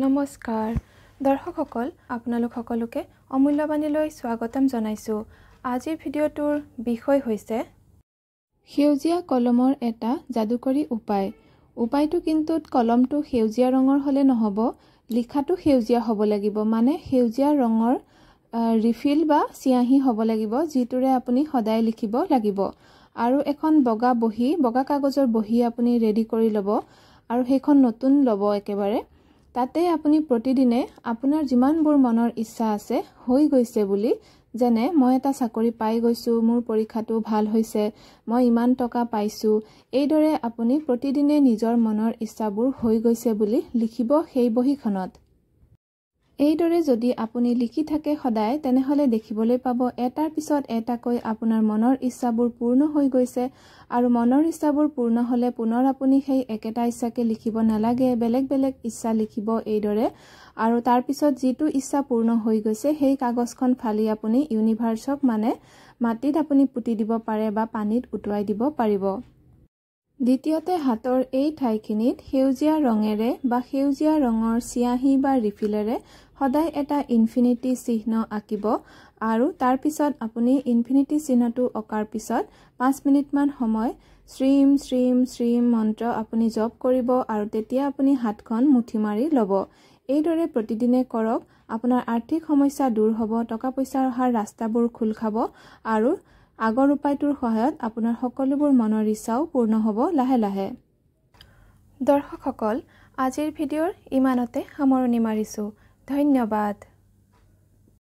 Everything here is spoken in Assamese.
নমস্কাৰ দৰ্শকসকল আপোনালোক সকলোকে অমূল্যবাণীলৈ স্বাগতম জনাইছো। আজিৰ ভিডিঅ'টোৰ বিষয় হৈছে সেউজীয়া কলমৰ এটা যাদুকৰী উপায়। উপায়টো কিন্তু কলমটো সেউজীয়া ৰঙৰ হলে নহব, লিখাটো সেউজীয়া হ'ব লাগিব, মানে সেউজীয়া ৰঙৰ ৰিফিল বা চিয়াহী হ'ব লাগিব, যিটোৰে আপুনি সদায় লিখিব লাগিব। আৰু এখন বগা কাগজৰ বহি আপুনি ৰেডি কৰি ল'ব আৰু সেইখন নতুন ল'ব একেবাৰে। তাতে আপুনি প্ৰতিদিনে আপোনাৰ যিমানবোৰ মনৰ ইচ্ছা আছে হৈ গৈছে বুলি, যেনে মই এটা চাকৰি পাই গৈছো, মোৰ পৰীক্ষাটো ভাল হৈছে, মই ইমান টকা পাইছো, এইদৰে আপুনি প্ৰতিদিনে নিজৰ মনৰ ইচ্ছাবোৰ হৈ গৈছে বুলি লিখিব সেই বহিখনত। এইদৰে যদি আপুনি লিখি থাকে সদায়, তেনেহলে দেখিবলৈ পাব এটাৰ পিছত এটাকৈ আপোনাৰ মনৰ ইচ্ছাবোৰ পূৰ্ণ হৈ গৈছে। আৰু মনৰ ইচ্ছাবোৰ পূৰ্ণ হলে পুনৰ আপুনি সেই একেটা ইচ্ছাকে লিখিব নালাগে, বেলেগ বেলেগ ইচ্ছা লিখিব এইদৰে। আৰু তাৰ পিছত যিটো ইচ্ছা পূৰ্ণ হৈ গৈছে সেই কাগজখন ফালি আপুনি ইউনিভাৰ্সক মানে মাটিত আপুনি পুতি দিব পাৰে বা পানীত উটুৱাই দিব পাৰিব। দ্বিতীয়তে হাতৰ এই ঠাইখিনিত সেউজীয়া ৰঙেৰে বা সেউজীয়া ৰঙৰ চিয়াহী বা ৰিফিলেৰে সদায় এটা ইনফিনিটি চিহ্ন আঁকিব। আৰু তাৰ পিছত আপুনি ইনফিনিটি চিহ্নটো অঁকাৰ পিছত 5 মিনিটমান সময় শ্ৰীম শ্ৰীম শ্ৰীম মন্ত্ৰ আপুনি জপ কৰিব আৰু তেতিয়া আপুনি হাতখন মুঠি মাৰি ল'ব। এইদৰে প্ৰতিদিনে কৰক, আপোনাৰ আৰ্থিক সমস্যা দূৰ হ'ব, টকা পইচা অহাৰ ৰাস্তাবোৰ খোল খাব আৰু আগৰ উপায়টোৰ সহায়ত আপোনাৰ সকলোবোৰ মনৰ ইচ্ছাও পূৰ্ণ হ'ব লাহে লাহে। দৰ্শকসকল, আজিৰ ভিডিঅ'ৰ ইমানতে সামৰণি মাৰিছো। ধন্যবাদ।